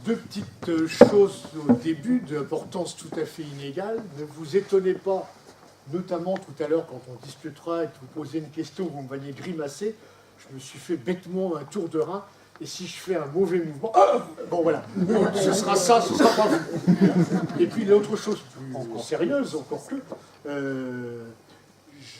deux petites choses au début d'importance tout à fait inégale. Ne vous étonnez pas, notamment tout à l'heure quand on discutera et que vous posez une question, vous me voyez grimacer. Je me suis fait bêtement un tour de rein. Et si je fais un mauvais mouvement, bon voilà, donc, ce sera ça, ce sera pas vous. Et puis l'autre chose plus sérieuse, encore que,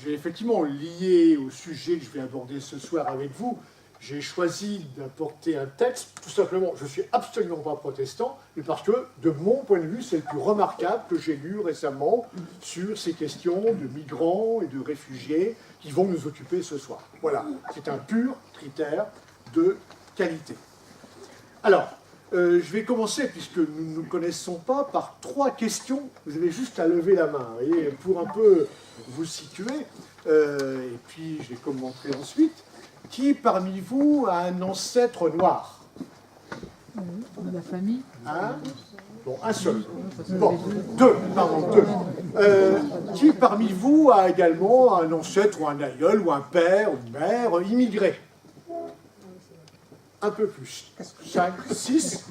j'ai effectivement lié au sujet que je vais aborder ce soir avec vous, j'ai choisi d'apporter un texte, tout simplement, je ne suis absolument pas protestant, mais parce que, de mon point de vue, c'est le plus remarquable que j'ai lu récemment sur ces questions de migrants et de réfugiés qui vont nous occuper ce soir. Voilà, c'est un pur critère de qualité. Alors, je vais commencer, puisque nous ne nous connaissons pas, par trois questions. Vous avez juste à lever la main, vous voyez, pour un peu vous situer. Et puis, je vais commenter ensuite. Qui parmi vous a un ancêtre noir? La famille. Un? Bon, un seul. Bon, deux, pardon, deux. Qui parmi vous a également un ancêtre ou un aïeul ou un père ou une mère immigré? Un peu plus. 5, 6.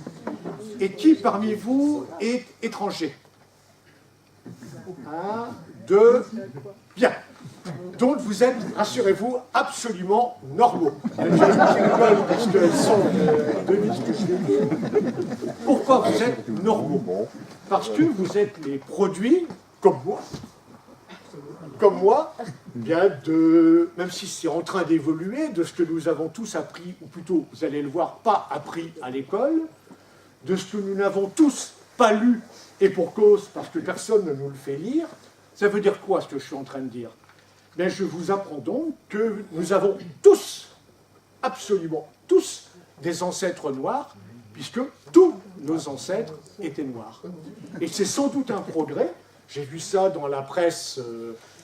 Et qui parmi vous est étranger? 1, 2, bien. Donc vous êtes, rassurez-vous, absolument normaux. J'ai une petite rigole parce qu'elles sont devine ce que je vais dire. Pourquoi vous êtes normaux? Parce que vous êtes les produits, comme moi, bien de, même si c'est en train d'évoluer, de ce que nous avons tous appris, ou plutôt, vous allez le voir, pas appris à l'école, de ce que nous n'avons tous pas lu, et pour cause, parce que personne ne nous le fait lire. Ça veut dire quoi, ce que je suis en train de dire? Bien, je vous apprends donc que nous avons tous, absolument tous, des ancêtres noirs, puisque tous nos ancêtres étaient noirs. Et c'est sans doute un progrès. J'ai vu ça dans la presse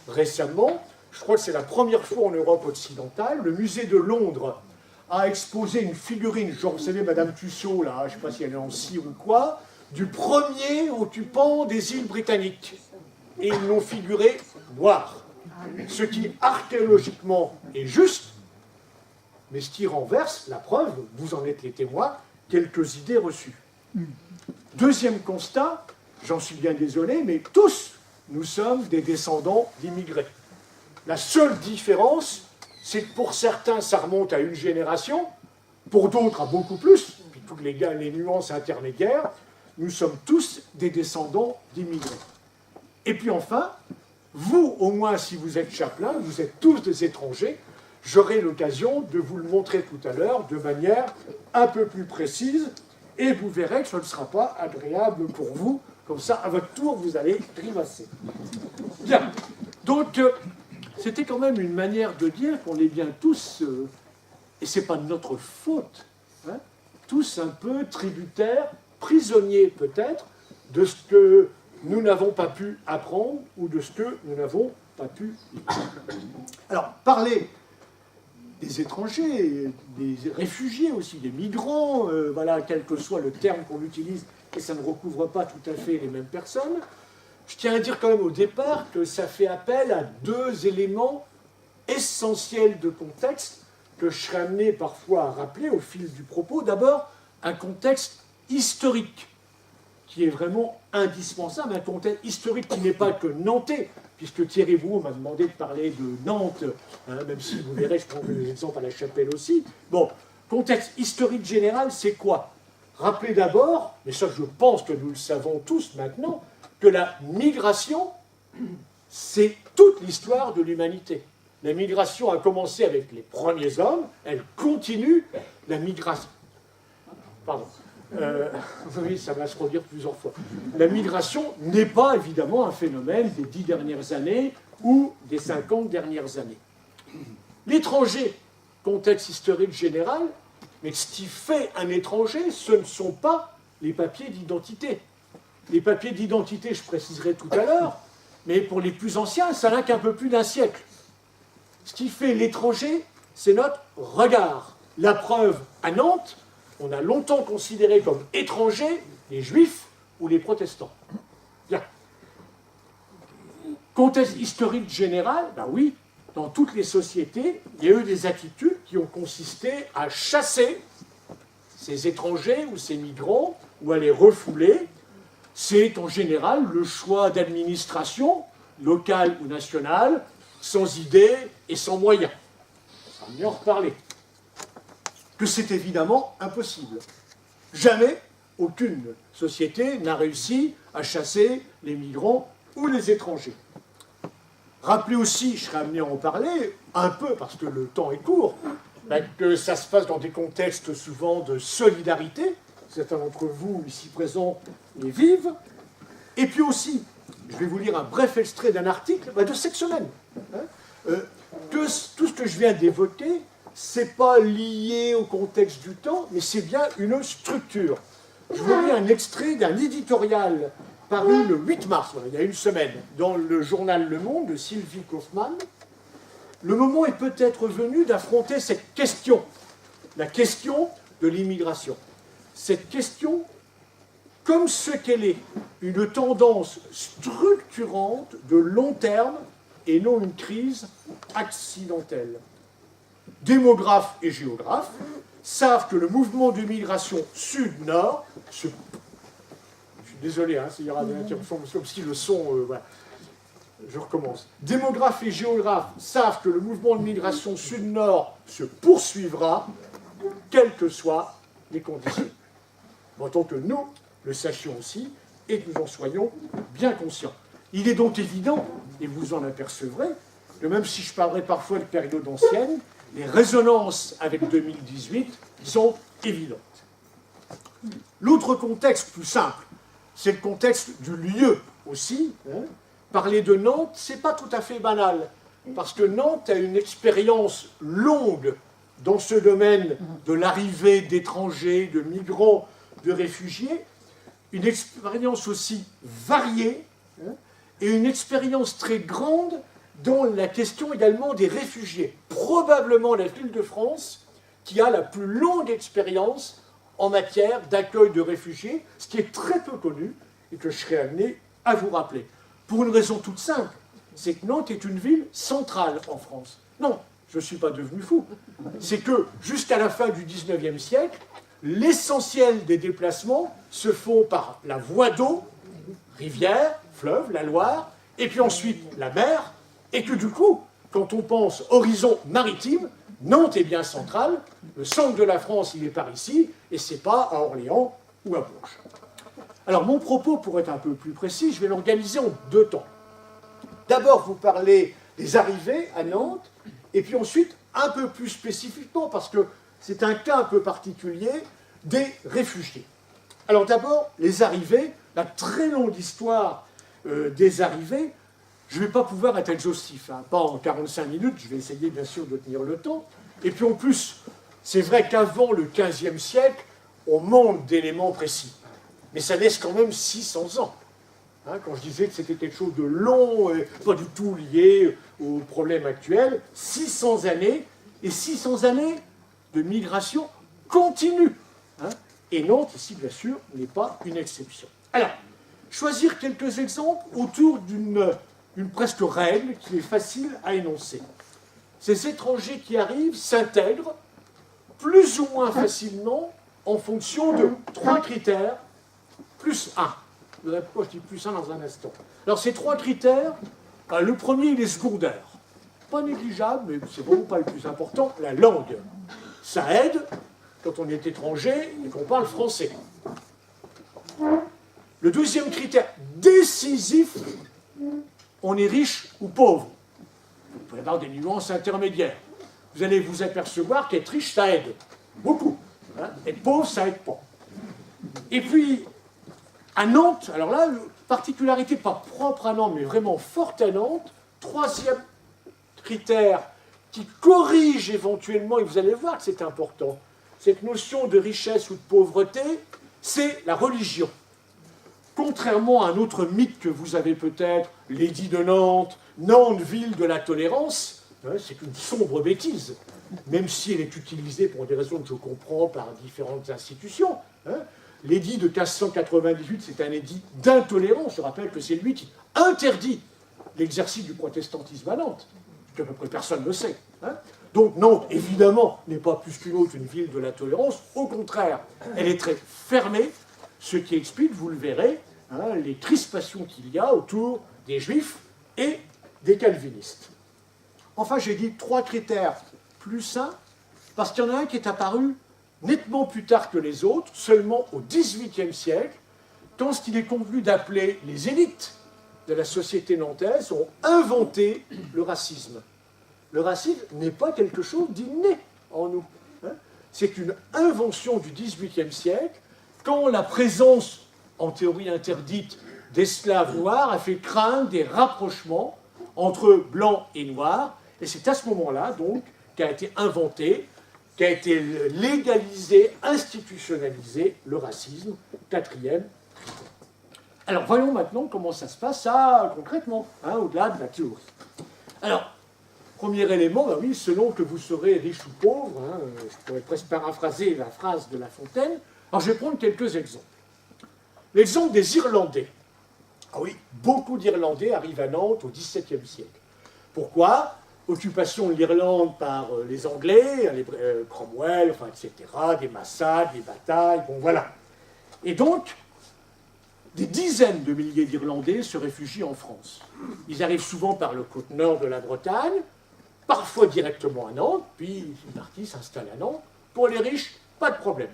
récemment. Je crois que c'est la première fois en Europe occidentale. Le musée de Londres a exposé une figurine, genre, vous savez, Madame Tussaud, là, je ne sais pas si elle est en cire ou quoi, du premier occupant des îles britanniques. Et ils l'ont figuré noir. Ce qui, archéologiquement, est juste, mais ce qui renverse, la preuve, vous en êtes les témoins, quelques idées reçues. Deuxième constat, j'en suis bien désolé, mais tous, nous sommes des descendants d'immigrés. La seule différence, c'est que pour certains, ça remonte à une génération, pour d'autres, à beaucoup plus, puis toutes les nuances intermédiaires, nous sommes tous des descendants d'immigrés. Et puis enfin, vous, au moins, si vous êtes chapelain, vous êtes tous des étrangers, j'aurai l'occasion de vous le montrer tout à l'heure de manière un peu plus précise, et vous verrez que ce ne sera pas agréable pour vous. Comme ça, à votre tour, vous allez grimacer. Bien. Donc, c'était quand même une manière de dire qu'on est bien tous, et ce n'est pas de notre faute, hein, tous un peu tributaires, prisonniers peut-être, de ce que nous n'avons pas pu apprendre ou de ce que nous n'avons pas pu lire. Alors, parler des étrangers, des réfugiés aussi, des migrants, voilà, quel que soit le terme qu'on utilise, et ça ne recouvre pas tout à fait les mêmes personnes, je tiens à dire quand même au départ que ça fait appel à deux éléments essentiels de contexte que je serai amené parfois à rappeler au fil du propos. D'abord, un contexte historique qui est vraiment indispensable, un contexte historique qui n'est pas que nantais, puisque Thierry Brouot m'a demandé de parler de Nantes, hein, même si vous verrez, je prends des exemples à la Chapelle aussi. Bon, contexte historique général, c'est quoi? Rappelez d'abord, mais ça je pense que nous le savons tous maintenant, que la migration, c'est toute l'histoire de l'humanité. La migration a commencé avec les premiers hommes, elle continue, la migration... Pardon. Oui, ça va se redire plusieurs fois. La migration n'est pas évidemment un phénomène des 10 dernières années ou des 50 dernières années. L'étranger, contexte historique général, mais ce qui fait un étranger, ce ne sont pas les papiers d'identité. Les papiers d'identité, je préciserai tout à l'heure, mais pour les plus anciens, ça n'a qu'un peu plus d'un siècle. Ce qui fait l'étranger, c'est notre regard. La preuve, à Nantes, on a longtemps considéré comme étrangers les juifs ou les protestants. Bien. Contexte historique général, ben oui, dans toutes les sociétés, il y a eu des attitudes qui ont consisté à chasser ces étrangers ou ces migrants où elle est refoulée, c'est en général le choix d'administration, locale ou nationale, sans idée et sans moyens. On va mieux en reparler. Que c'est évidemment impossible. Jamais aucune société n'a réussi à chasser les migrants ou les étrangers. Rappelez aussi, je serai amené à en parler un peu parce que le temps est court, que ça se passe dans des contextes souvent de solidarité. Certains d'entre vous ici présents les vivent. Et puis aussi, je vais vous lire un bref extrait d'un article de cette semaine. Tout ce que je viens d'évoquer, ce n'est pas lié au contexte du temps, mais c'est bien une structure. Je vous lis un extrait d'un éditorial paru le 8 mars, il y a une semaine, dans le journal Le Monde de Sylvie Kaufmann. Le moment est peut-être venu d'affronter cette question, la question de l'immigration. Cette question, comme ce qu'elle est, une tendance structurante de long terme et non une crise accidentelle. Démographes et géographes savent que le mouvement de migration sud-nord se... Je suis désolé, s'il y aura des interruptions, comme si le son... voilà. Je recommence. Démographes et géographes savent que le mouvement de migration sud-nord se poursuivra, quelles que soient les conditions. Autant que nous le sachions aussi et que nous en soyons bien conscients. Il est donc évident, et vous en apercevrez, que même si je parlerai parfois de périodes anciennes, les résonances avec 2018 sont évidentes. L'autre contexte plus simple, c'est le contexte du lieu aussi. Parler de Nantes, ce n'est pas tout à fait banal, parce que Nantes a une expérience longue dans ce domaine de l'arrivée d'étrangers, de migrants, de réfugiés, une expérience aussi variée, et une expérience très grande dans la question également des réfugiés. Probablement la ville de France qui a la plus longue expérience en matière d'accueil de réfugiés, ce qui est très peu connu et que je serai amené à vous rappeler. Pour une raison toute simple, c'est que Nantes est une ville centrale en France. Non, je ne suis pas devenu fou. C'est que jusqu'à la fin du XIXe siècle, l'essentiel des déplacements se font par la voie d'eau, rivière, fleuve, la Loire, et puis ensuite la mer, et que du coup, quand on pense horizon maritime, Nantes est bien centrale, le centre de la France, il est par ici, et c'est pas à Orléans ou à Bourges. Alors mon propos, pour être un peu plus précis, je vais l'organiser en deux temps. D'abord, vous parler des arrivées à Nantes, et puis ensuite, un peu plus spécifiquement, parce que c'est un cas un peu particulier, des réfugiés. Alors d'abord, les arrivées, la très longue histoire des arrivées, je ne vais pas pouvoir être exhaustif, pas en 45 minutes, je vais essayer bien sûr de tenir le temps. Et puis en plus, c'est vrai qu'avant le XVe siècle, on manque d'éléments précis. Mais ça laisse quand même 600 ans. Quand je disais que c'était quelque chose de long, et pas du tout lié aux problèmes actuels, 600 années, et 600 années de migration continue. Et Nantes, ici, bien sûr, n'est pas une exception. Alors, choisir quelques exemples autour d'une presque règle qui est facile à énoncer. Ces étrangers qui arrivent s'intègrent plus ou moins facilement en fonction de 3 critères, plus 1. Vous verrez pourquoi je dis plus 1 dans un instant. Alors ces 3 critères, le premier, il est secondaire. Pas négligeable, mais c'est vraiment pas le plus important, la langue. Ça aide quand on est étranger et qu'on parle français. Le deuxième critère décisif, on est riche ou pauvre. Il peut y avoir des nuances intermédiaires. Vous allez vous apercevoir qu'être riche, ça aide. Beaucoup. Être pauvre, ça aide pas. Et puis, à Nantes, alors là, particularité pas propre à Nantes, mais vraiment forte à Nantes, troisième critère qui corrige éventuellement, et vous allez voir que c'est important, cette notion de richesse ou de pauvreté, c'est la religion. Contrairement à un autre mythe que vous avez peut-être, l'édit de Nantes, Nantes, ville de la tolérance, c'est une sombre bêtise, même si elle est utilisée pour des raisons que je comprends par différentes institutions. L'édit de 1598, c'est un édit d'intolérance. Je rappelle que c'est lui qui interdit l'exercice du protestantisme à Nantes, que à peu près personne ne sait. Donc Nantes, évidemment, n'est pas plus qu'une autre une ville de la tolérance. Au contraire, elle est très fermée. ce qui explique, vous le verrez, hein, les crispations qu'il y a autour des juifs et des calvinistes. Enfin, j'ai dit 3 critères plus sains, parce qu'il y en a un qui est apparu nettement plus tard que les autres, seulement au XVIIIe siècle, quand ce qu'il est convenu d'appeler les élites de la société nantaise ont inventé le racisme. Le racisme n'est pas quelque chose d'inné en nous. Hein. C'est une invention du XVIIIe siècle, quand la présence, en théorie interdite, d'esclaves noirs a fait craindre des rapprochements entre blancs et noirs, et c'est à ce moment-là, donc, qu'a été inventé, qu'a été légalisé, institutionnalisé le racisme, 4e. Alors, voyons maintenant comment ça se passe, ça, concrètement, hein, au-delà de la théorie. Alors, premier élément, ben oui, selon que vous serez riche ou pauvre, hein, je pourrais presque paraphraser la phrase de La Fontaine. Alors, je vais prendre quelques exemples. L'exemple des Irlandais. Ah oui, beaucoup d'Irlandais arrivent à Nantes au XVIIe siècle. Pourquoi ? Occupation de l'Irlande par les Anglais, Cromwell, enfin, etc., des massacres, des batailles, bon voilà. Et donc, des dizaines de milliers d'Irlandais se réfugient en France. Ils arrivent souvent par le côte nord de la Bretagne, parfois directement à Nantes, puis une partie s'installe à Nantes. Pour les riches, pas de problème.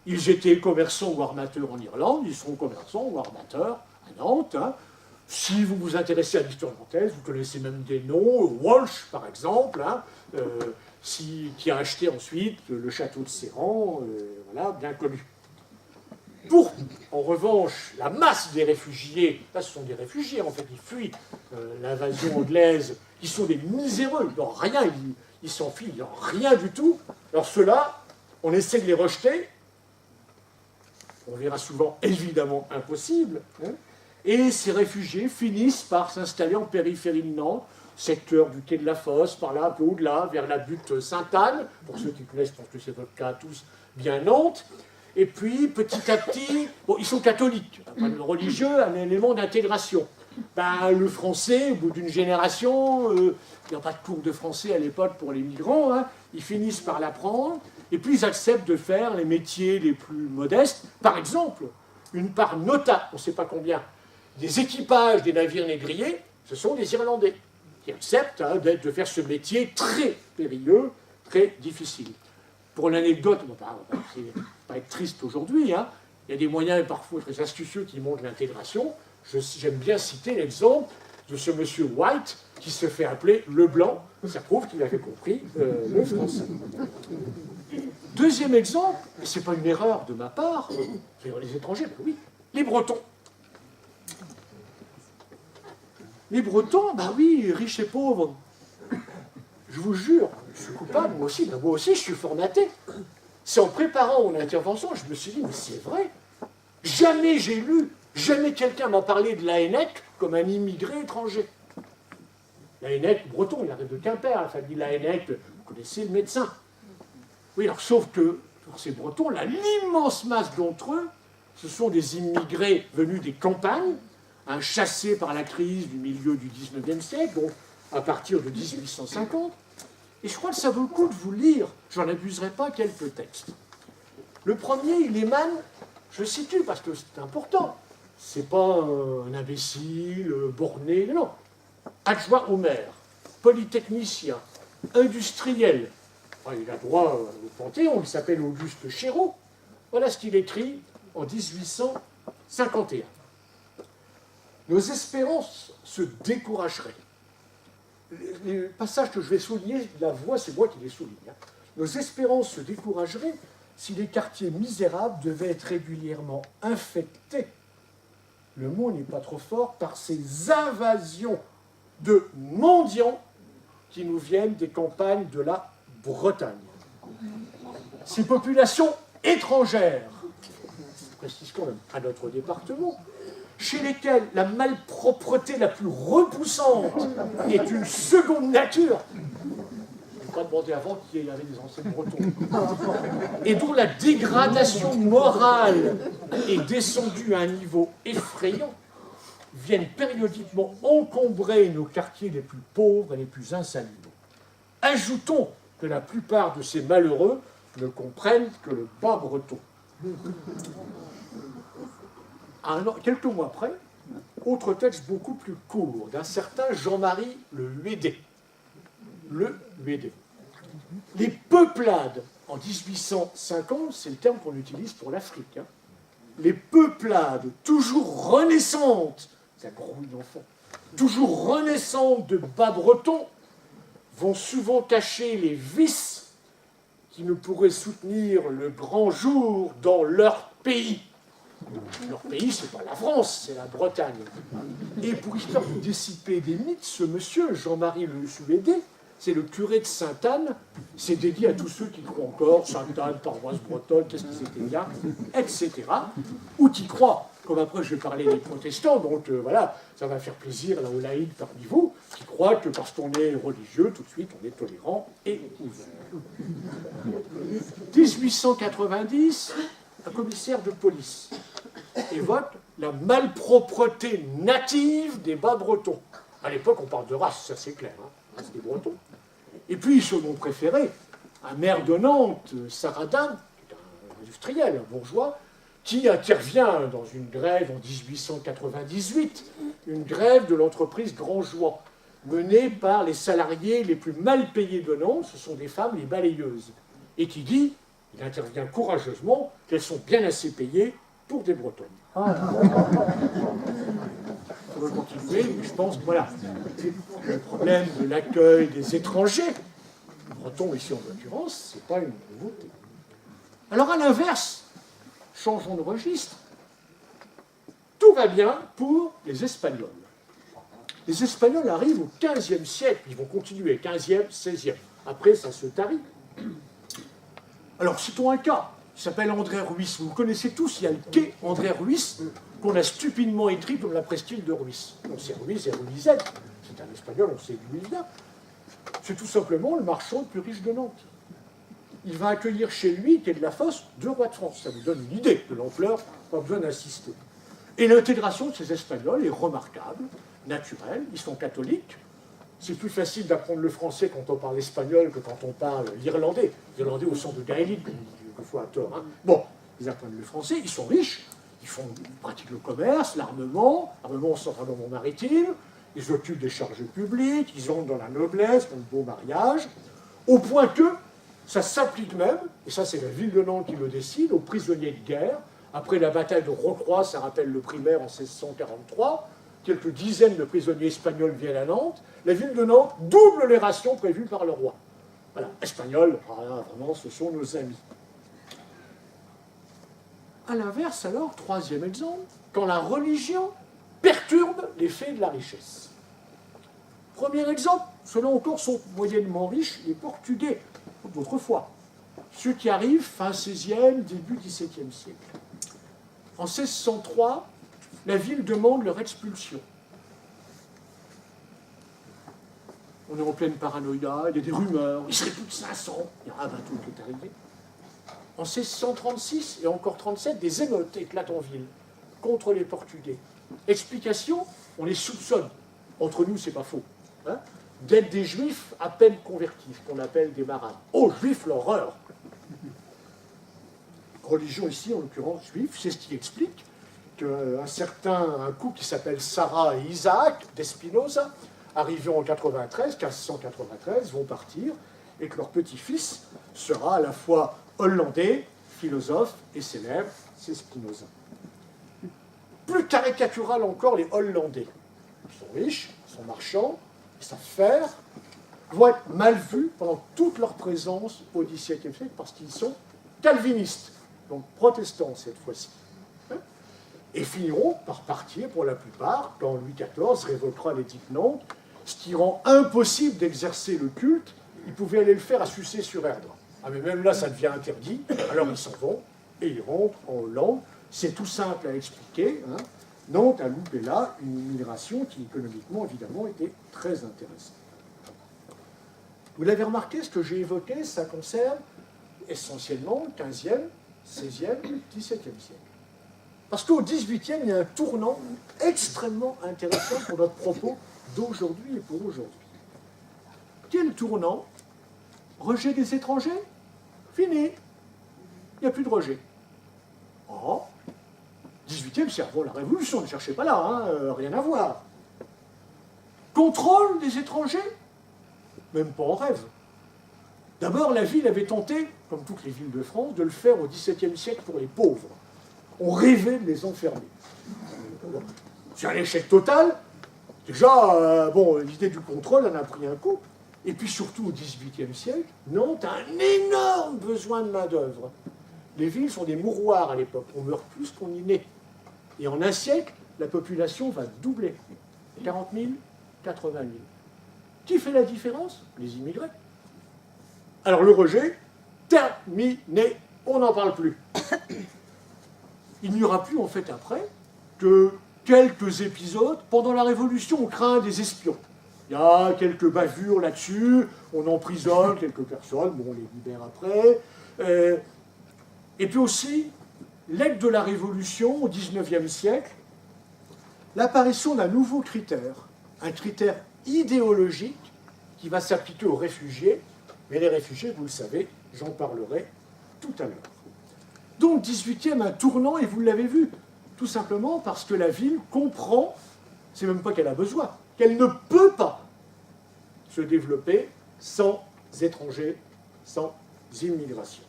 Ils étaient commerçants ou armateurs en Irlande, ils seront commerçants ou armateurs à Nantes. Hein. Si vous vous intéressez à l'histoire nantaise, vous connaissez même des noms, Walsh par exemple, hein, qui a acheté ensuite le château de Serran, voilà, bien connu. Pour, en revanche, la masse des réfugiés, là ce sont des réfugiés en fait, ils fuient l'invasion anglaise, ils sont des miséreux, ils n'ont rien, ils s'enfuient, ils n'ont rien du tout. Alors ceux-là, on essaie de les rejeter, on verra souvent évidemment impossible, hein, et ces réfugiés finissent par s'installer en périphérie de Nantes, secteur du quai de la Fosse, par là un peu au-delà, vers la butte Sainte-Anne, pour ceux qui connaissent, je pense que c'est votre cas à tous, bien Nantes. Et puis, petit à petit, bon, ils sont catholiques, le religieux, un élément d'intégration. Ben, le français, au bout d'une génération, il n'y a pas de cours de français à l'époque pour les migrants, hein, ils finissent par l'apprendre, et puis ils acceptent de faire les métiers les plus modestes. Par exemple, une part notable, on ne sait pas combien, des équipages des navires négriers, ce sont des Irlandais, qui acceptent hein, de faire ce métier très périlleux, très difficile. Pour l'anecdote, c'est pas être triste aujourd'hui, hein, il y a des moyens parfois très astucieux qui montrent l'intégration. J'aime bien citer l'exemple de ce monsieur White qui se fait appeler le Blanc. Ça prouve qu'il avait compris le français. Deuxième exemple, et ce n'est pas une erreur de ma part, les étrangers, ben oui, les Bretons. Les Bretons, bah oui, riches et pauvres. Je vous jure, je suis coupable, moi aussi je suis formaté. C'est en préparant mon intervention, je me suis dit, mais c'est vrai, jamais j'ai lu, jamais quelqu'un m'a parlé de Laënnec comme un immigré étranger. Laënnec, breton, il arrive de Quimper, la famille Laënnec, vous connaissez le médecin. Oui, alors sauf que, pour ces Bretons, l'immense masse d'entre eux, ce sont des immigrés venus des campagnes, hein, chassés par la crise du milieu du XIXe siècle, donc à partir de 1850. Et je crois que ça vaut le coup de vous lire, j'en abuserai pas, quelques textes. Le premier, il émane, je situe parce que c'est important, c'est pas un imbécile, borné, non. Adjoint au maire, polytechnicien, industriel, enfin, il a droit au Panthéon, il s'appelle Auguste Chéreau. Voilà ce qu'il écrit en 1851. Nos espérances se décourageraient. Les passages que je vais souligner, la voix, c'est moi qui les souligne. Hein. Nos espérances se décourageraient si les quartiers misérables devaient être régulièrement infectés, le mot n'est pas trop fort, par ces invasions de mendiants qui nous viennent des campagnes de la Bretagne. Ces populations étrangères, je précise quand même, à notre département, chez lesquels la malpropreté la plus repoussante est une seconde nature. Je n'ai pas demandé avant qu'il y avait des anciens bretons. Et dont la dégradation morale est descendue à un niveau effrayant, viennent périodiquement encombrer nos quartiers les plus pauvres et les plus insalubres. Ajoutons que la plupart de ces malheureux ne comprennent que le bas breton. Quelques mois après, autre texte beaucoup plus court, d'un certain Jean-Marie Le Huédé. Le Huédé. Les peuplades, en 1850, c'est le terme qu'on utilise pour l'Afrique, hein. Les peuplades toujours renaissantes, ça grouille d'enfants, toujours renaissantes de bas-bretons, vont souvent cacher les vices qui ne pourraient soutenir le grand jour dans leur pays. Leur pays, c'est pas la France, c'est la Bretagne. Et pour histoire de dissiper des mythes, ce monsieur, Jean-Marie Le Huédé, c'est le curé de Sainte-Anne, c'est dédié à tous ceux qui croient encore, Sainte-Anne, paroisse bretonne, qu'est-ce que c'était bien, etc. Ou qui croient, comme après je vais parler des protestants, donc voilà, ça va faire plaisir là aux laïcs parmi vous, qui croient que parce qu'on est religieux, tout de suite on est tolérant et ouvert. 1890, un commissaire de police évoque la malpropreté native des bas-bretons. À l'époque, on parle de race, ça c'est clair, hein, c'est des Bretons. Et puis, second préféré, un maire de Nantes, Saradin, qui est un industriel, un bourgeois, qui intervient dans une grève en 1898, une grève de l'entreprise Grand Joie, menée par les salariés les plus mal payés de Nantes, ce sont des femmes, les balayeuses, et qui dit, il intervient courageusement, qu'elles sont bien assez payées pour des Bretonnes. On va continuer, mais je pense que voilà, le problème de l'accueil des étrangers, Bretons ici en l'occurrence, ce n'est pas une nouveauté. Alors à l'inverse, changeons de registre, tout va bien pour les Espagnols. Les Espagnols arrivent au XVe siècle, ils vont continuer, 15e, 16e. Après, ça se tarit. Alors, citons un cas, il s'appelle André Ruiz. Vous le connaissez tous, il y a le quai André Ruiz, qu'on a stupidement écrit comme la presqu'île de Ruiz. Donc c'est Ruiz et Ruizet. C'est un Espagnol, on sait d'où il vient. C'est tout simplement le marchand le plus riche de Nantes. Il va accueillir chez lui, quai de la Fosse, 2 rois de France. Ça vous donne une idée de l'ampleur, pas besoin d'insister. Et l'intégration de ces Espagnols est remarquable, naturelle, ils sont catholiques. C'est plus facile d'apprendre le français quand on parle espagnol que quand on parle l'irlandais. L'irlandais au sens de gaélique, comme on dit quelquefois à tort. Hein. Bon, ils apprennent le français, ils sont riches, ils pratiquent le commerce, l'armement centralement maritime, ils occupent des charges publiques, ils entrent dans la noblesse, dans le beau mariage, au point que ça s'applique même, et ça c'est la ville de Nantes qui le décide, aux prisonniers de guerre. Après la bataille de Rocroi, ça rappelle le primaire en 1643, quelques dizaines de prisonniers espagnols viennent à Nantes, la ville de Nantes double les rations prévues par le roi. Voilà, Espagnols, vraiment, ce sont nos amis. À l'inverse, alors, troisième exemple, quand la religion perturbe l'effet de la richesse. Premier exemple, ceux-là encore sont moyennement riches, les Portugais, d'autrefois, ceux qui arrivent fin 16e, début 17e siècle. En 1603, la ville demande leur expulsion. On est en pleine paranoïa, il y a des rumeurs, il serait plus de 500, il y a un bateau qui est arrivé. En 1636 et encore 37, des émeutes éclatent en ville contre les Portugais. Explication, on les soupçonne. Entre nous, c'est pas faux. Hein, d'être des juifs à peine convertis, qu'on appelle des marades. Oh, juifs, l'horreur! Religion ici, en l'occurrence juif, c'est ce qui explique un couple qui s'appelle Sarah et Isaac d'Espinosa, arrivés en 1593, vont partir, et que leur petit-fils sera à la fois hollandais, philosophe et célèbre, c'est Spinoza. Plus caricatural encore, les Hollandais. Ils sont riches, ils sont marchands, ils savent faire, vont être mal vus pendant toute leur présence au XVIIe siècle parce qu'ils sont calvinistes, donc protestants cette fois-ci. Et finiront par partir pour la plupart quand Louis XIV révoquera l'édit de Nantes, ce qui rend impossible d'exercer le culte. Ils pouvaient aller le faire à Sucé-sur-Erdre. Ah mais même là, ça devient interdit. Alors ils s'en vont et ils rentrent en Hollande. C'est tout simple à expliquer. Hein. Nantes a loupé là une immigration qui, économiquement, évidemment, était très intéressante. Vous l'avez remarqué, ce que j'ai évoqué, ça concerne essentiellement le 15e, 16e, 17e siècle. Parce qu'au 18e, il y a un tournant extrêmement intéressant pour notre propos d'aujourd'hui et pour aujourd'hui. Quel tournant? Rejet des étrangers? Fini. Il n'y a plus de rejet. Non. 18e, c'est avant la Révolution, ne cherchez pas là, hein, rien à voir. Contrôle des étrangers? Même pas en rêve. D'abord, la ville avait tenté, comme toutes les villes de France, de le faire au XVIIe siècle pour les pauvres. On rêvait de les enfermer. C'est un échec total. Déjà, l'idée du contrôle en a pris un coup. Et puis surtout, au XVIIIe siècle, Nantes a un énorme besoin de main-d'œuvre. Les villes sont des mouroirs à l'époque. On meurt plus qu'on y naît. Et en un siècle, la population va doubler. 40 000, 80 000. Qui fait la différence? Les immigrés. Alors le rejet, terminé, on n'en parle plus. Il n'y aura plus en fait après que quelques épisodes. Pendant la Révolution, on craint des espions. Il y a quelques bavures là-dessus, on emprisonne quelques personnes, bon, on les libère après. Et puis aussi, l'aide de la Révolution au XIXe siècle, l'apparition d'un nouveau critère, un critère idéologique qui va s'appliquer aux réfugiés. Mais les réfugiés, vous le savez, j'en parlerai tout à l'heure. Donc, 18e, un tournant, et vous l'avez vu, tout simplement parce que la ville comprend, c'est même pas qu'elle a besoin, qu'elle ne peut pas se développer sans étrangers, sans immigration.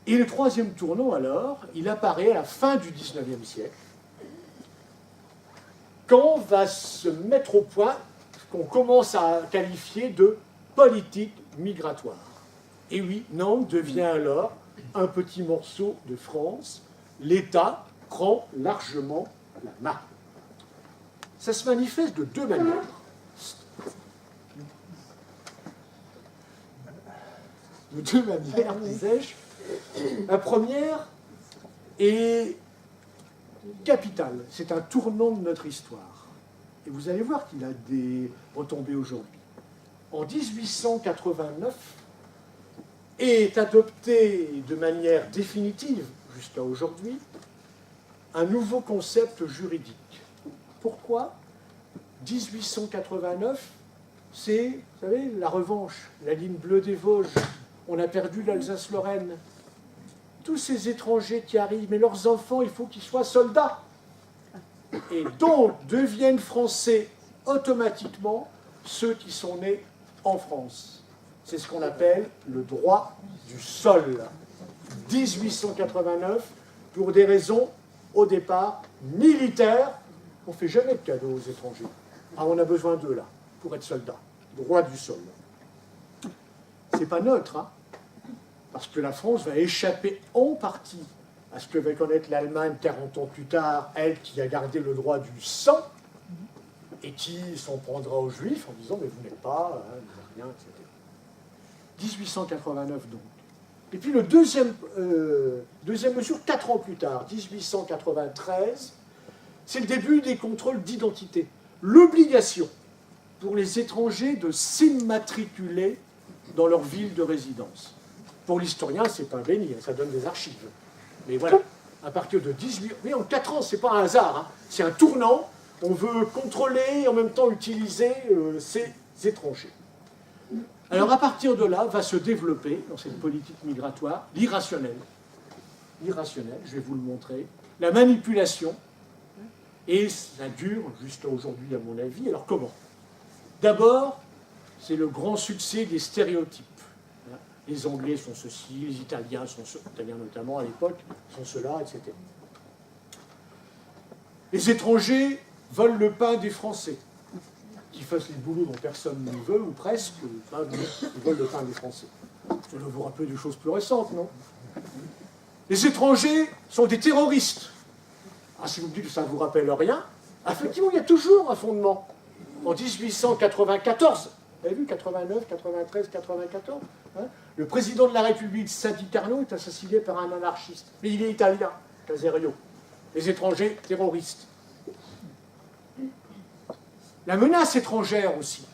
Et le troisième tournant, alors, il apparaît à la fin du XIXe siècle, quand va se mettre au point ce qu'on commence à qualifier de politique migratoire. Et oui, Nantes devient alors un petit morceau de France. L'État prend largement la main. Ça se manifeste de deux manières. De deux manières, disais-je. La première est capitale. C'est un tournant de notre histoire. Et vous allez voir qu'il a des retombées aujourd'hui. En 1889, est adopté de manière définitive, jusqu'à aujourd'hui, un nouveau concept juridique. Pourquoi 1889, c'est, vous savez, la revanche, la ligne bleue des Vosges. On a perdu l'Alsace-Lorraine. Tous ces étrangers qui arrivent, mais leurs enfants, il faut qu'ils soient soldats. Et donc deviennent français automatiquement ceux qui sont nés en France. C'est ce qu'on appelle le droit du sol. 1889, pour des raisons, au départ, militaires. On ne fait jamais de cadeaux aux étrangers. Ah, on a besoin d'eux, là, pour être soldats. Droit du sol. C'est pas neutre, hein, parce que la France va échapper en partie à ce que va connaître l'Allemagne 40 ans plus tard, elle qui a gardé le droit du sang, et qui s'en prendra aux Juifs en disant « mais vous n'êtes pas, hein, vous n'avez rien, etc. » 1889 donc. Et puis le deuxième mesure, 4 ans plus tard, 1893, c'est le début des contrôles d'identité. L'obligation pour les étrangers de s'immatriculer dans leur ville de résidence. Pour l'historien, c'est un béni, ça donne des archives. Mais voilà, à partir de 18... Mais en 4 ans, ce n'est pas un hasard, hein. C'est un tournant. On veut contrôler et en même temps utiliser ces étrangers. Alors à partir de là, va se développer, dans cette politique migratoire, l'irrationnel. L'irrationnel, je vais vous le montrer. La manipulation. Et ça dure jusqu'à aujourd'hui, à mon avis. Alors comment? D'abord, c'est le grand succès des stéréotypes. Les Anglais sont ceci, les Italiens sont ceux, Italiens notamment à l'époque, sont ceux-là, etc. Les étrangers volent le pain des Français, qui fassent les boulots dont personne ne veut, ou presque, ils volent le pain des Français. Ça doit vous rappeler des choses plus récentes, non? Les étrangers sont des terroristes. Ah, si vous me dites que ça ne vous rappelle rien, effectivement, il y a toujours un fondement. En 1894, vous avez vu, 89, 93, 94, hein, le président de la République, Sadi Carnot, est assassiné par un anarchiste. Mais il est italien, Caserio. Les étrangers, terroristes. La menace étrangère aussi.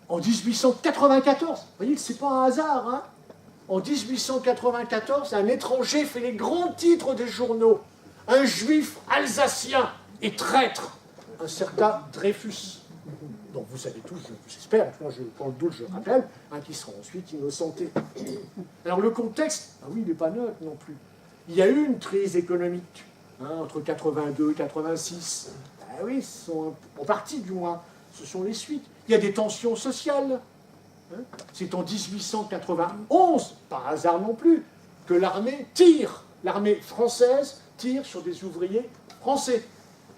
En 1894, vous voyez que ce n'est pas un hasard, hein. En 1894, un étranger fait les grands titres des journaux. Un juif alsacien est traître, un certain Dreyfus. dont vous savez tous, j'espère, quand le doute, je rappelle, qui seront ensuite innocentés. Alors le contexte, oui, il n'est pas neutre non plus. Il y a eu une crise économique, entre 82 et 86. Oui, ce sont, en partie du moins, ce sont les suites. Il y a des tensions sociales. C'est en 1891, par hasard non plus, que l'armée française tire sur des ouvriers français,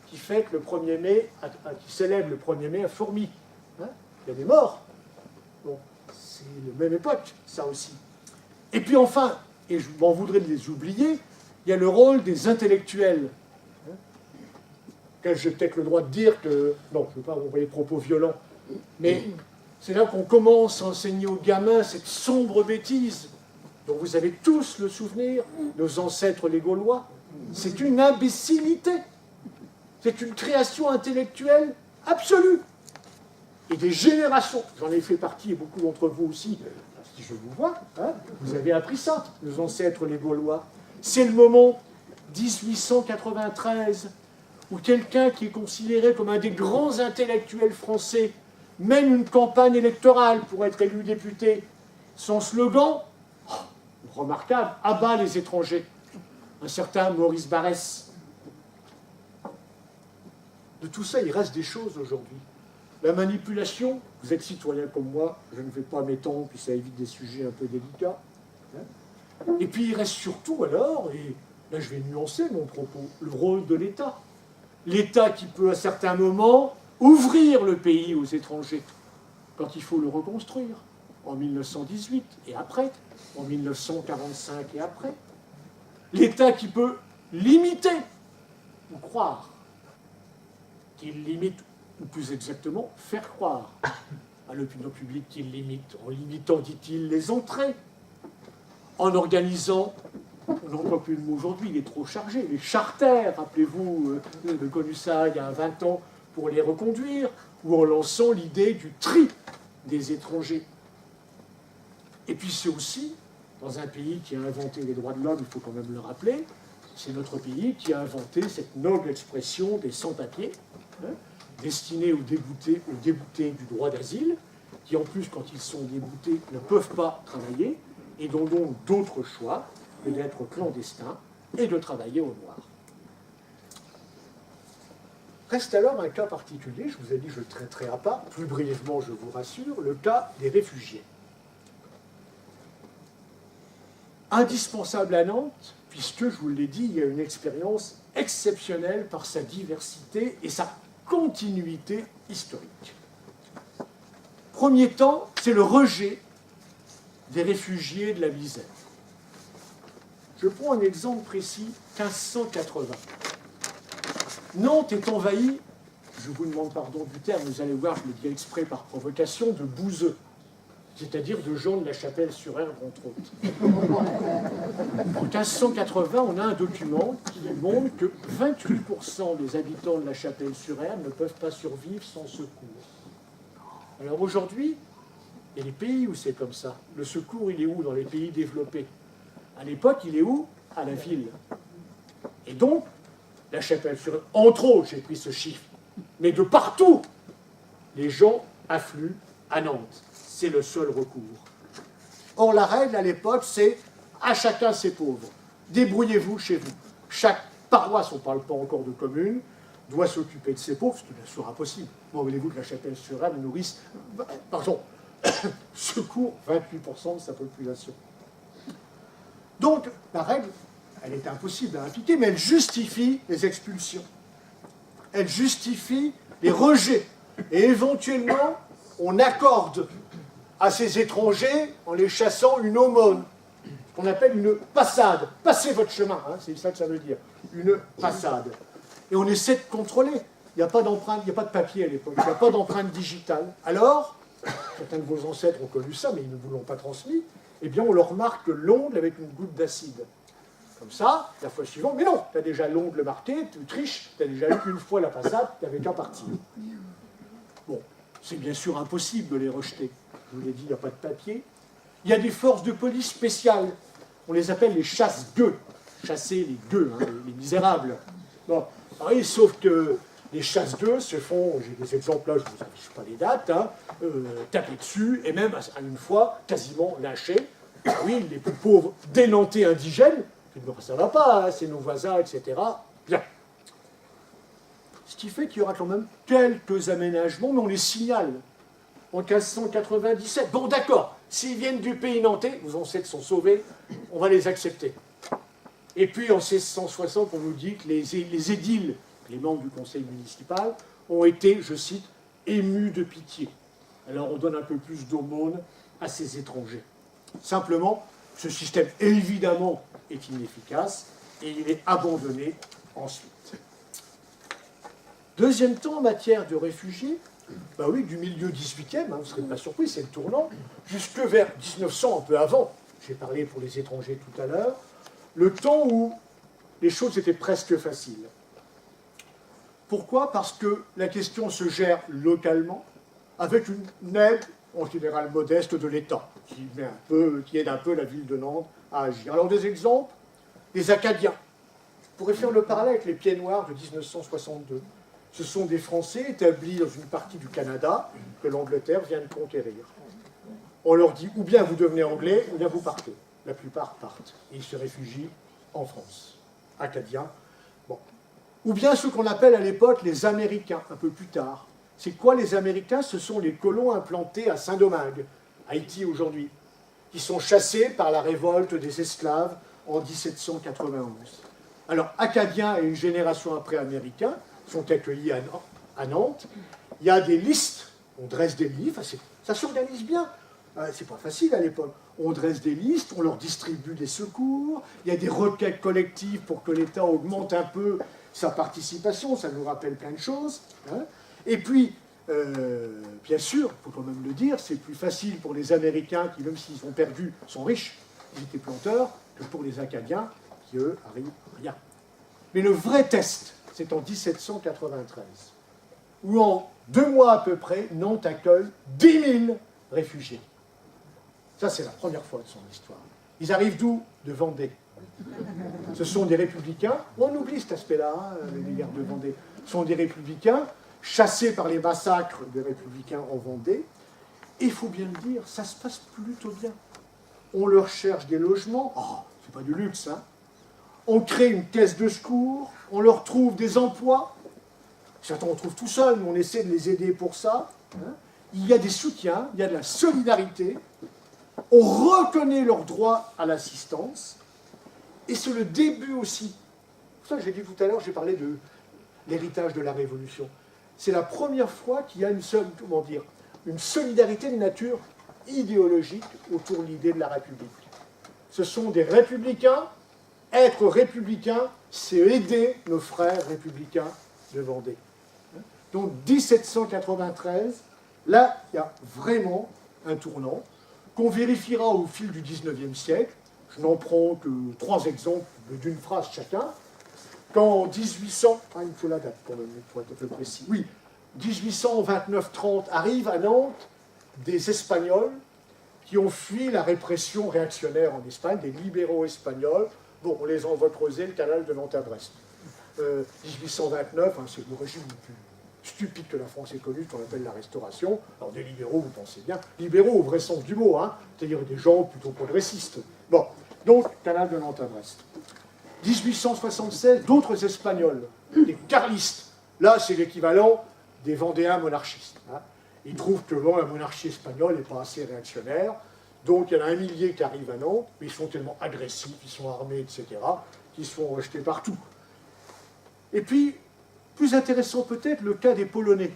qui fête le 1er mai, qui célèbre le 1er mai à Fourmi. Il y a des morts. Bon, c'est la même époque, ça aussi. Et puis enfin, et je m'en voudrais de les oublier, il y a le rôle des intellectuels. J'ai peut-être le droit de dire que... Non, je ne veux pas envoyer de propos violents, mais c'est là qu'on commence à enseigner aux gamins cette sombre bêtise dont vous avez tous le souvenir, nos ancêtres les Gaulois. C'est une imbécilité. C'est une création intellectuelle absolue. Et des générations, j'en ai fait partie, et beaucoup d'entre vous aussi, si je vous vois, vous avez appris ça, nos ancêtres les Gaulois. C'est le moment 1893 où quelqu'un qui est considéré comme un des grands intellectuels français mène une campagne électorale pour être élu député. Son slogan, remarquable, « Abat les étrangers ». Un certain Maurice Barrès. De tout ça, il reste des choses aujourd'hui. La manipulation, vous êtes citoyen comme moi, je ne vais pas m'étendre, puis ça évite des sujets un peu délicats. Et puis il reste surtout alors, et là je vais nuancer mon propos, le rôle de l'État. L'État qui peut à certains moments ouvrir le pays aux étrangers, quand il faut le reconstruire, en 1918 et après, en 1945 et après. L'État qui peut limiter, ou croire qu'il limite, ou plus exactement, faire croire à l'opinion publique qu'il limite, en limitant, dit-il, les entrées, en organisant, on n'emploie plus le mot aujourd'hui, il est trop chargé, les charters, rappelez-vous, on a connu ça il y a 20 ans, pour les reconduire, ou en lançant l'idée du tri des étrangers. Et puis c'est aussi, dans un pays qui a inventé les droits de l'homme, il faut quand même le rappeler, c'est notre pays qui a inventé cette noble expression des sans-papiers, destinés aux déboutés du droit d'asile, qui en plus, quand ils sont déboutés, ne peuvent pas travailler, et dont donc d'autres choix que d'être clandestins et de travailler au noir. Reste alors un cas particulier, je vous ai dit je le traiterai à part, plus brièvement je vous rassure, le cas des réfugiés. Indispensable à Nantes, puisque, je vous l'ai dit, il y a une expérience exceptionnelle par sa diversité et sa continuité historique. Premier temps, c'est le rejet des réfugiés de la misère. Je prends un exemple précis, 1580. Nantes est envahie, je vous demande pardon du terme, vous allez voir, je le dis exprès par provocation, de bouseux, c'est-à-dire de gens de la Chapelle-sur-Erdre, entre autres. En 1580, on a un document qui montre que 28% des habitants de la Chapelle-sur-Erdre ne peuvent pas survivre sans secours. Alors aujourd'hui, il y a des pays où c'est comme ça. Le secours, il est où? Dans les pays développés. À l'époque, il est où? À la ville. Et donc, la Chapelle-sur-Erdre, entre autres, j'ai pris ce chiffre, mais de partout, les gens affluent à Nantes. C'est le seul recours. Or, la règle à l'époque, c'est à chacun ses pauvres. Débrouillez-vous chez vous. Chaque paroisse, on ne parle pas encore de commune, doit s'occuper de ses pauvres, ce qui bien sûr impossible. Voulez-vous que la Chapelle-sur-Erdre nourrisse, secours 28% de sa population. Donc, la règle, elle est impossible à appliquer, mais elle justifie les expulsions. Elle justifie les rejets. Et éventuellement, on accorde à ces étrangers, en les chassant, une aumône, qu'on appelle une passade. Passez votre chemin, c'est ça que ça veut dire. Une passade. Et on essaie de contrôler. Il n'y a pas d'empreinte, il n'y a pas de papier à l'époque, il n'y a pas d'empreinte digitale. Alors, certains de vos ancêtres ont connu ça, mais ils ne vous l'ont pas transmis, eh bien on leur marque l'ongle avec une goutte d'acide. Comme ça, la fois suivante, mais non, tu as déjà l'ongle marqué, tu triches, tu as déjà eu une fois la passade, tu n'avais qu'à partir. Bon, c'est bien sûr impossible de les rejeter. Je vous l'ai dit, il n'y a pas de papier. Il y a des forces de police spéciales. On les appelle les chasse-gueux. Chasser les gueux, les misérables. Bon, oui, sauf que les chasses d'œufs se font, j'ai des exemples là, je ne vous affiche pas les dates, hein, tapés dessus, et même à une fois quasiment lynchés. Oui, les plus pauvres dénantés indigènes, qui ne ça va pas, hein, c'est nos voisins, etc. Bien. Ce qui fait qu'il y aura quand même quelques aménagements, mais on les signale. En 1597, bon d'accord, s'ils viennent du pays nantais, vos ancêtres sont sauvés, on va les accepter. Et puis en 1660, on nous dit que les édiles, les membres du conseil municipal, ont été, je cite, émus de pitié. Alors on donne un peu plus d'aumône à ces étrangers. Simplement, ce système, évidemment, est inefficace et il est abandonné ensuite. Deuxième temps, en matière de réfugiés, ben oui, du milieu 18e, hein, vous ne serez pas surpris, c'est le tournant, jusque vers 1900, un peu avant, j'ai parlé pour les étrangers tout à l'heure, le temps où les choses étaient presque faciles. Pourquoi? Parce que la question se gère localement, avec une aide, en général modeste, de l'État, qui aide un peu la ville de Nantes à agir. Alors des exemples, les Acadiens. Je pourrais faire le parallèle avec les Pieds Noirs de 1962. Ce sont des Français établis dans une partie du Canada que l'Angleterre vient de conquérir. On leur dit ou bien vous devenez anglais, ou bien vous partez. La plupart partent. Et ils se réfugient en France. Acadiens. Bon. Ou bien ceux qu'on appelle à l'époque les Américains, un peu plus tard. C'est quoi les Américains? Ce sont les colons implantés à Saint-Domingue, Haïti aujourd'hui, qui sont chassés par la révolte des esclaves en 1791. Alors, Acadiens et une génération après Américains sont accueillis à Nantes. Il y a des listes, on dresse des livres, ça s'organise bien. C'est pas facile à l'époque. On dresse des listes, on leur distribue des secours, il y a des requêtes collectives pour que l'État augmente un peu sa participation, ça nous rappelle plein de choses. Hein. Et puis, bien sûr, il faut quand même le dire, c'est plus facile pour les Américains qui, même s'ils ont perdu, sont riches, ils étaient planteurs, que pour les Acadiens qui, eux, arrivent rien. Mais le vrai test, c'est en 1793, où en 2 mois à peu près, Nantes accueille 10 000 réfugiés. Ça, c'est la première fois de son histoire. Ils arrivent d'où? De Vendée. Ce sont des républicains, on oublie cet aspect-là, hein, les guerres de Vendée. Ce sont des républicains chassés par les massacres des républicains en Vendée. Et il faut bien le dire, ça se passe plutôt bien. On leur cherche des logements, c'est pas du luxe, hein. On crée une caisse de secours, on leur trouve des emplois. Certains on trouve tout seuls, mais on essaie de les aider pour ça. Hein. Il y a des soutiens, il y a de la solidarité. On reconnaît leur droit à l'assistance. Et c'est le début aussi. C'est pour ça que j'ai dit tout à l'heure, j'ai parlé de l'héritage de la Révolution. C'est la première fois qu'il y a une solidarité de nature idéologique autour de l'idée de la République. Ce sont des républicains. Être républicain, c'est aider nos frères républicains de Vendée. Donc 1793, là, il y a vraiment un tournant qu'on vérifiera au fil du XIXe siècle. Je n'en prends que 3 exemples d'une phrase chacun. Quand en 1800, il me faut la date quand même, pour être un peu précis. Oui, 1829-30 arrivent à Nantes des Espagnols qui ont fui la répression réactionnaire en Espagne, des libéraux espagnols. Bon, on les envoie creuser le canal de Nantes à Brest. 1829, c'est le régime le plus stupide que la France ait connu, qu'on appelle la Restauration. Alors des libéraux, vous pensez bien, libéraux au vrai sens du mot, hein, c'est-à-dire des gens plutôt progressistes. Bon, donc, canal de Nantes à Brest. 1876, d'autres Espagnols, des carlistes. Là, c'est l'équivalent des Vendéens monarchistes. Hein. Ils trouvent que la monarchie espagnole n'est pas assez réactionnaire. Donc, il y en a 1 millier qui arrivent à Nantes, mais ils sont tellement agressifs, ils sont armés, etc., qu'ils se font rejeter partout. Et puis, plus intéressant peut-être, le cas des Polonais.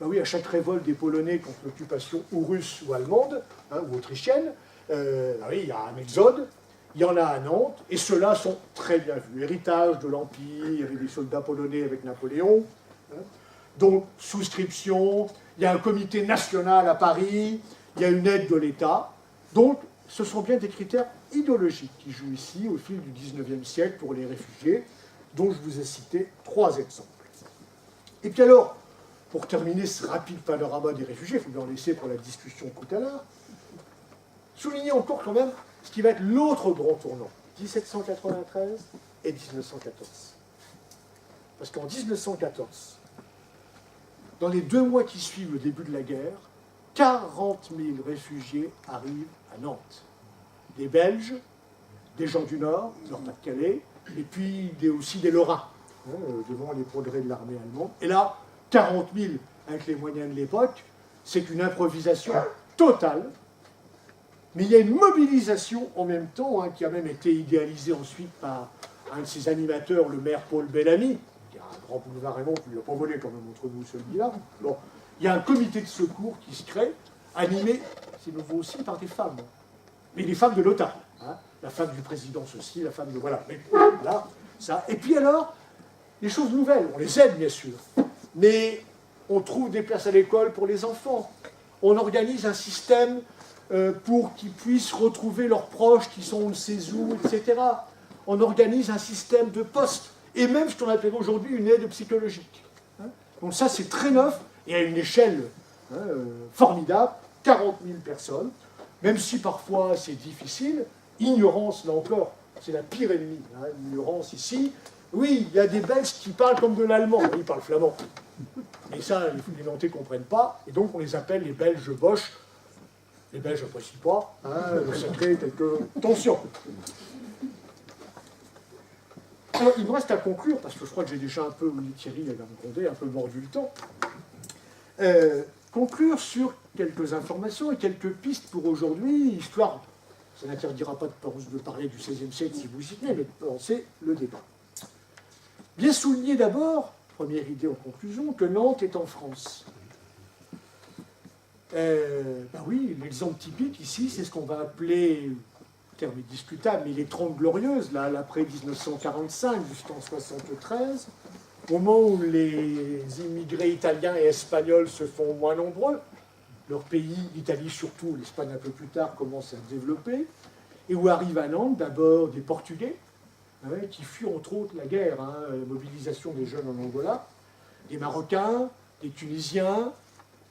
Ben oui, à chaque révolte des Polonais contre l'occupation ou russe ou allemande, hein, ou autrichienne, oui, il y a un exode, il y en a à Nantes, et ceux-là sont très bien vus. Héritage de l'Empire, il y avait des soldats polonais avec Napoléon, hein, donc souscription, il y a un comité national à Paris, il y a une aide de l'État. Donc, ce sont bien des critères idéologiques qui jouent ici au fil du XIXe siècle pour les réfugiés, dont je vous ai cité 3 exemples. Et puis alors, pour terminer ce rapide panorama des réfugiés, il faut bien en laisser pour la discussion tout à l'heure, souligner encore quand même ce qui va être l'autre grand tournant, 1793 et 1914. Parce qu'en 1914, dans les 2 mois qui suivent le début de la guerre, 40 000 réfugiés arrivent à Nantes. Des Belges, des gens du Nord, Nord-Pas-de-Calais, et puis aussi des Lorrains, devant les progrès de l'armée allemande. Et là, 40 000 avec les moyens de l'époque, c'est une improvisation totale. Mais il y a une mobilisation en même temps, qui a même été idéalisée ensuite par un de ses animateurs, le maire Paul Bellamy, qui a un grand boulevard Raymond, qui ne l'a pas volé quand même entre nous celui-là. Bon, il y a un comité de secours qui se crée, animé, c'est nouveau aussi, par des femmes. Mais des femmes de l'OTAN. La femme du président ceci, la femme de... Voilà. Mais là, ça. Et puis alors, les choses nouvelles, on les aide bien sûr, mais on trouve des places à l'école pour les enfants. On organise un système pour qu'ils puissent retrouver leurs proches qui sont on ne sait où, etc. On organise un système de postes, et même ce qu'on appelle aujourd'hui une aide psychologique. Donc ça, c'est très neuf, et à une échelle formidable, 40 000 personnes, même si parfois c'est difficile. Ignorance, là encore, c'est la pire ennemie, l'ignorance ici. Oui, il y a des Belges qui parlent comme de l'allemand, ils parlent flamand. Et ça, les Nantais ne comprennent pas, et donc on les appelle les Belges Boches. Les Belges n'apprécient pas, ça crée quelques tensions. Alors, il me reste à conclure, parce que je crois que j'ai déjà un peu, oui, Thierry va me compter, un peu mordu le temps. Conclure sur quelques informations et quelques pistes pour aujourd'hui, histoire, ça n'interdira pas de parler du XVIe siècle si vous y tenez, mais de lancer le débat. Bien souligner d'abord, première idée en conclusion, que Nantes est en France. Oui, l'exemple typique ici, c'est ce qu'on va appeler, le terme est discutable, mais les 30 glorieuses, là, l'après 1945 jusqu'en 1973, au moment où les immigrés italiens et espagnols se font moins nombreux, leur pays, l'Italie surtout, l'Espagne un peu plus tard, commence à se développer, et où arrivent à Nantes d'abord des Portugais, qui fuient entre autres la guerre, la mobilisation des jeunes en Angola, des Marocains, des Tunisiens,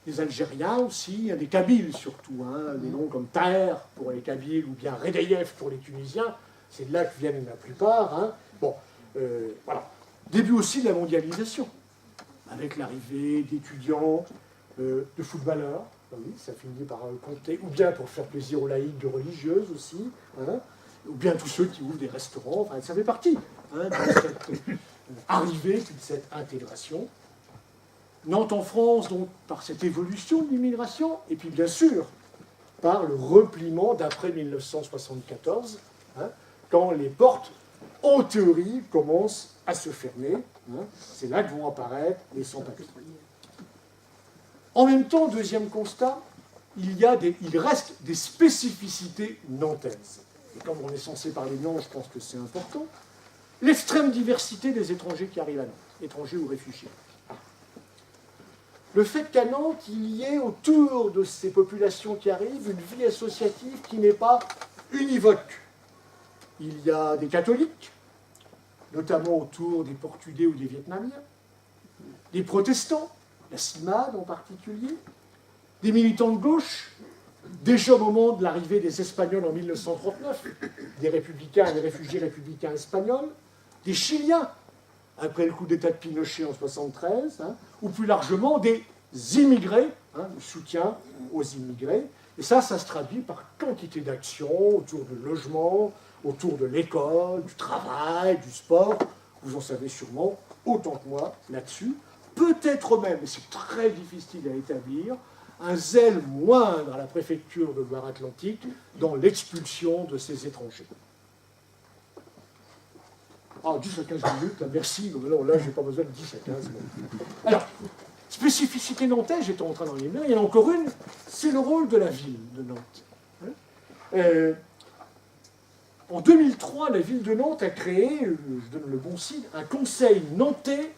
des Algériens aussi, des Kabyles surtout, des noms comme Taher pour les Kabyles ou bien Redeyev pour les Tunisiens, c'est de là que viennent la plupart. Voilà. Début aussi de la mondialisation, avec l'arrivée d'étudiants, de footballeurs, oui, ça finit par compter, ou bien pour faire plaisir aux laïcs, de religieuses aussi, ou bien tous ceux qui ouvrent des restaurants, enfin, ça fait partie de cette arrivée, de cette intégration. Nantes en France, donc, par cette évolution de l'immigration, et puis bien sûr, par le repliement d'après 1974, quand les portes, en théorie, commencent à se fermer. C'est là que vont apparaître les sans-papiers. En même temps, deuxième constat, il reste des spécificités nantaises. Et comme on est censé parler de Nantes, je pense que c'est important. L'extrême diversité des étrangers qui arrivent à Nantes, étrangers ou réfugiés. Le fait qu'à Nantes, il y ait autour de ces populations qui arrivent une vie associative qui n'est pas univoque. Il y a des catholiques, notamment autour des Portugais ou des Vietnamiens, des protestants, la CIMAD en particulier, des militants de gauche, déjà au moment de l'arrivée des Espagnols en 1939, des républicains et des réfugiés républicains espagnols, des Chiliens, après le coup d'État de Pinochet en 1973, ou plus largement des immigrés, le soutien aux immigrés. Et ça se traduit par quantité d'actions autour du logement, autour de l'école, du travail, du sport. Vous en savez sûrement autant que moi là-dessus. Peut-être même, et c'est très difficile à établir, un zèle moindre à la préfecture de Loire-Atlantique dans l'expulsion de ces étrangers. Ah, 10 à 15 minutes, là, merci. Là, je n'ai pas besoin de 10 à 15 minutes. Alors, spécificité nantaise, j'étais en train d'en lire, il y en a encore une, c'est le rôle de la ville de Nantes. En 2003, la ville de Nantes a créé, je donne le bon signe, un conseil nantais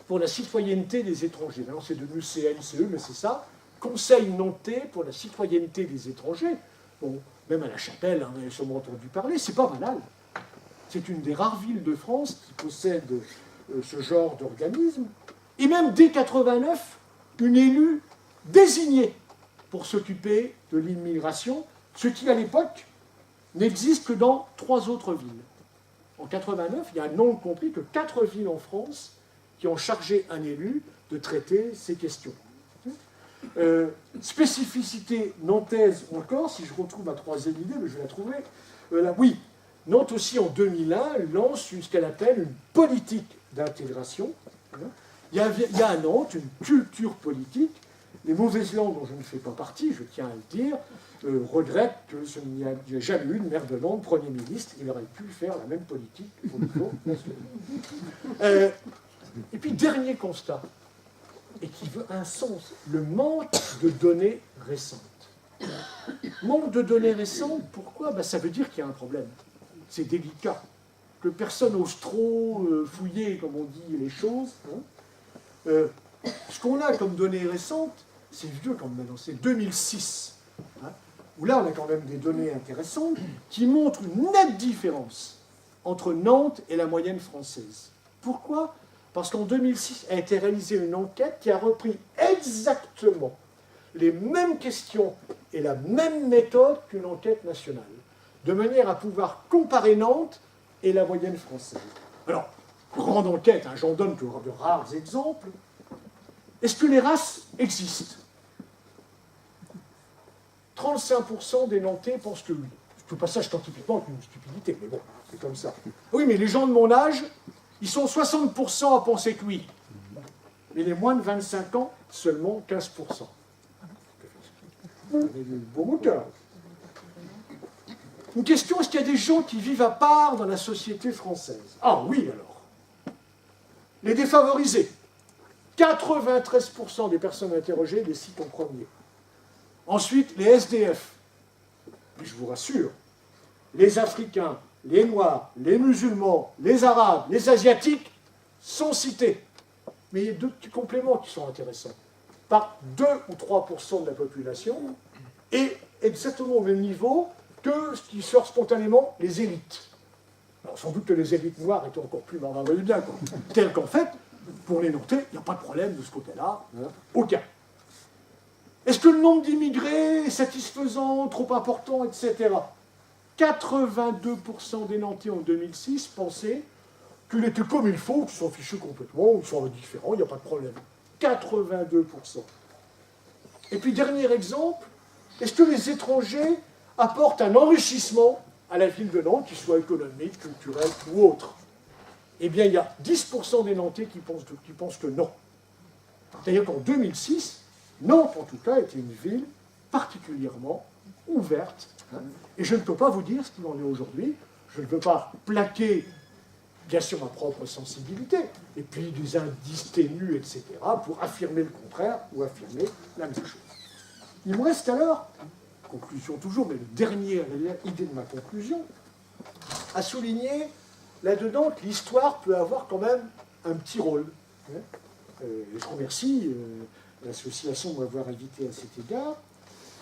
pour la citoyenneté des étrangers. Maintenant, c'est devenu CNCE, mais c'est ça. Conseil nantais pour la citoyenneté des étrangers. Bon, même à La Chapelle, vous avez sûrement entendu parler, c'est pas banal. C'est une des rares villes de France qui possède ce genre d'organisme. Et même dès 1989, une élue désignée pour s'occuper de l'immigration, ce qui à l'époque n'existe que dans 3 autres villes. En 1989, il y a un nombre compris que 4 villes en France qui ont chargé un élu de traiter ces questions. Spécificité nantaise encore, si je retrouve ma troisième idée, mais je vais la trouver. Là, oui, Nantes aussi en 2001 lance ce qu'elle appelle une politique d'intégration. Il y a à Nantes une culture politique. Les mauvaises langues dont je ne fais pas partie, je tiens à le dire, regrettent qu'il n'y a jamais eu de maire de Nantes, Premier ministre. Il aurait pu faire la même politique au niveau national. Et puis, dernier constat, et qui veut un sens, le manque de données récentes. Manque de données récentes, pourquoi? Ça veut dire qu'il y a un problème. C'est délicat. Que personne n'ose trop fouiller, comme on dit, les choses. Ce qu'on a comme données récentes, c'est vieux comme maintenant, c'est 2006. Où là, on a quand même des données intéressantes qui montrent une nette différence entre Nantes et la moyenne française. Pourquoi? Parce qu'en 2006 a été réalisée une enquête qui a repris exactement les mêmes questions et la même méthode qu'une enquête nationale, de manière à pouvoir comparer Nantes et la moyenne française. Alors, grande enquête, j'en donne que de rares exemples. Est-ce que les races existent? 35% des Nantais pensent que oui. Ce passage scientifiquement est une stupidité, mais bon, c'est comme ça. Oui, mais les gens de mon âge, ils sont 60% à penser que oui. Mais les moins de 25 ans, seulement 15%. On a du beau moteur. Une question, est-ce qu'il y a des gens qui vivent à part dans la société française? Ah oui, alors. Les défavorisés. 93% des personnes interrogées les citent en premier. Ensuite, les SDF. Mais je vous rassure, les Africains, les Noirs, les musulmans, les Arabes, les Asiatiques sont cités. Mais il y a deux petits compléments qui sont intéressants. Par 2 ou 3% de la population, et exactement au même niveau que ce qui sort spontanément les élites. Alors sans doute que les élites noires étaient encore plus bien, quoi. Tel qu'en fait, pour les Nantais, il n'y a pas de problème de ce côté-là, aucun. Est-ce que le nombre d'immigrés est satisfaisant, trop important, etc. 82% des Nantais en 2006 pensaient qu'il était comme il faut, qu'ils s'en fichaient complètement, ils sont indifférents, il n'y a pas de problème. 82%. Et puis, dernier exemple, est-ce que les étrangers apportent un enrichissement à la ville de Nantes, qu'il soit économique, culturel ou autre? Eh bien, il y a 10% des Nantais qui pensent que non. C'est-à-dire qu'en 2006, Nantes, en tout cas, était une ville particulièrement ouverte. Et je ne peux pas vous dire ce qu'il en est aujourd'hui. Je ne peux pas plaquer, bien sûr, ma propre sensibilité, et puis des indices ténus, etc., pour affirmer le contraire ou affirmer la même chose. Il me reste alors, conclusion toujours, mais la dernière idée de ma conclusion, à souligner là-dedans que l'histoire peut avoir quand même un petit rôle. Je remercie l'association de m'avoir invité à cet égard,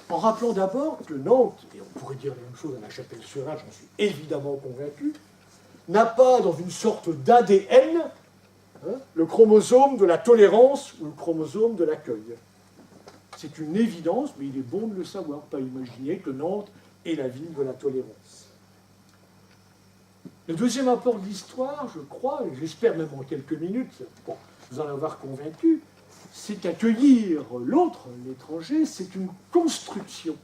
en rappelant d'abord que Nantes, et on pourrait dire la même chose à la Chapelle-sur-Inde, j'en suis évidemment convaincu, n'a pas dans une sorte d'ADN le chromosome de la tolérance ou le chromosome de l'accueil. C'est une évidence, mais il est bon de le savoir, pas imaginer que Nantes est la ville de la tolérance. Le deuxième apport de l'histoire, je crois, et j'espère même en quelques minutes, pour vous en avoir convaincu, c'est qu'accueillir l'autre, l'étranger, c'est une construction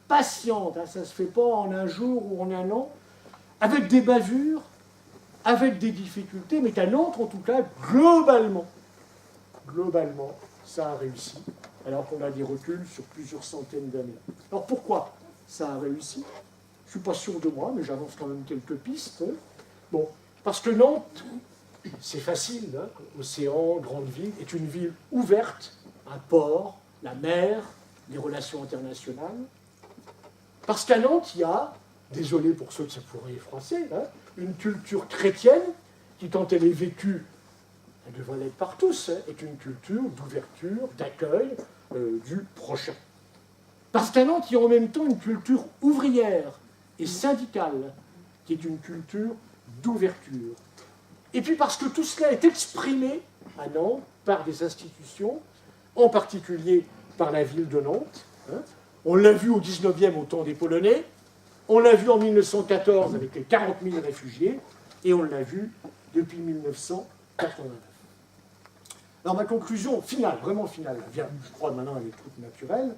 patiente. Ça ne se fait pas en un jour ou en un an, avec des bavures, avec des difficultés, mais qu'à Nantes, en tout cas, globalement, ça a réussi, alors qu'on a des reculs sur plusieurs centaines d'années. Alors pourquoi ça a réussi? Je ne suis pas sûr de moi, mais j'avance quand même quelques pistes. Bon, parce que Nantes, c'est facile, océan, grande ville, est une ville ouverte, un port, la mer, les relations internationales. Parce qu'à Nantes, il y a, désolé pour ceux que ça pourrait effrayer, une culture chrétienne qui, quand elle est vécue, elle devrait l'être par tous, est une culture d'ouverture, d'accueil du prochain. Parce qu'à Nantes, il y a en même temps une culture ouvrière et syndicale, qui est une culture d'ouverture. Et puis parce que tout cela est exprimé à Nantes par des institutions, en particulier par la ville de Nantes. On l'a vu au 19e au temps des Polonais, on l'a vu en 1914 avec les 40 000 réfugiés, et on l'a vu depuis 1989. Alors ma conclusion finale, vraiment finale, vient, je crois maintenant elle est toute naturelle,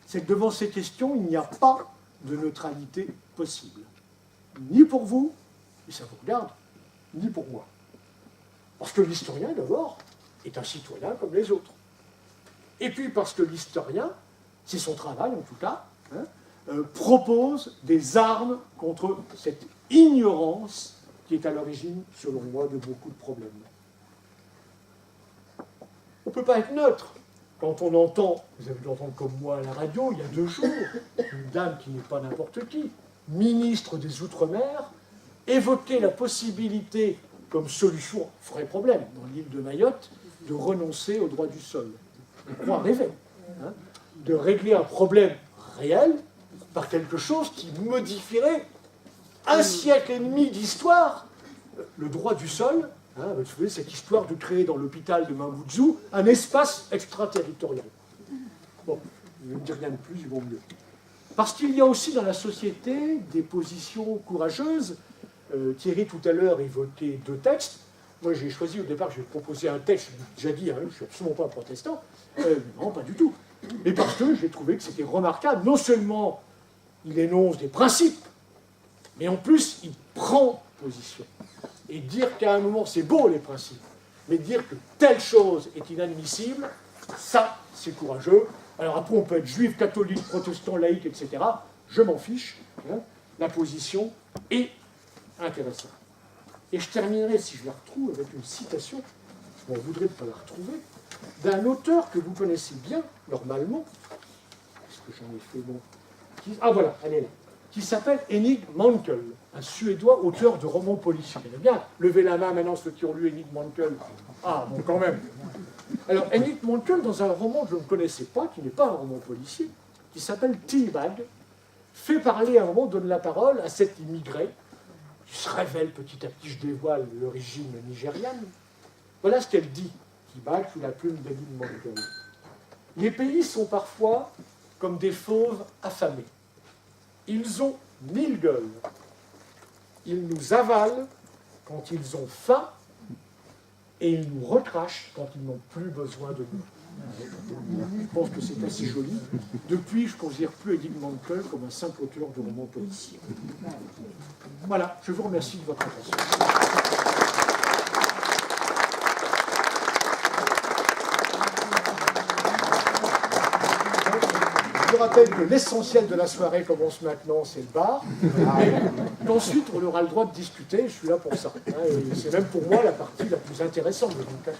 c'est que devant ces questions, il n'y a pas de neutralité possible. Ni pour vous, et ça vous regarde, ni pour moi. Parce que l'historien, d'abord, est un citoyen comme les autres. Et puis parce que l'historien, c'est son travail en tout cas, propose des armes contre cette ignorance qui est à l'origine, selon moi, de beaucoup de problèmes. On ne peut pas être neutre. Quand on entend, vous avez dû entendre comme moi à la radio, il y a 2 jours, une dame qui n'est pas n'importe qui, ministre des Outre-mer, évoquer la possibilité, comme solution, vrai problème, dans l'île de Mayotte, de renoncer au droit du sol. On croit rêver. De régler un problème réel par quelque chose qui modifierait un siècle et demi d'histoire. Le droit du sol, vous savez, cette histoire de créer dans l'hôpital de Mamoudzou un espace extraterritorial. Bon, je ne dis rien de plus, ils vont mieux. Parce qu'il y a aussi dans la société des positions courageuses. Thierry, tout à l'heure, évoquait 2 textes. Moi, j'ai choisi au départ, j'ai proposé un texte, j'ai déjà dit, je ne suis absolument pas protestant. Non, pas du tout. Mais parce que j'ai trouvé que c'était remarquable. Non seulement il énonce des principes, mais en plus, il prend position. Et dire qu'à un moment, c'est beau les principes, mais dire que telle chose est inadmissible, ça, c'est courageux. Alors après, on peut être juif, catholique, protestant, laïque, etc. Je m'en fiche. La position est intéressante. Et je terminerai, si je la retrouve, avec une citation, je m'en voudrais de ne pas la retrouver, d'un auteur que vous connaissez bien, normalement. Est-ce que j'en ai fait bon Ah voilà, elle est là. Qui s'appelle Henning Mankell, un Suédois auteur de romans policiers. Eh bien, levez la main maintenant ceux qui ont lu Henning Mankell. Ah, bon, quand même. Alors, Henning Mankell, dans un roman que je ne connaissais pas, qui n'est pas un roman policier, qui s'appelle Teabag, fait parler à un moment, donne la parole à cet immigré, qui se révèle petit à petit, je dévoile l'origine nigériane. Voilà ce qu'elle dit, Teabag, sous la plume d'Henning Mankell. Les pays sont parfois comme des fauves affamés. Ils ont 1000 gueules. Ils nous avalent quand ils ont faim et ils nous recrachent quand ils n'ont plus besoin de nous. Je pense que c'est assez joli. Depuis, je ne considère plus Henning Mankell comme un simple auteur de romans policiers. Voilà, je vous remercie de votre attention. Je rappelle que l'essentiel de la soirée commence maintenant, c'est le bar. Et ensuite, on aura le droit de discuter, je suis là pour ça. C'est même pour moi la partie la plus intéressante de mon cas.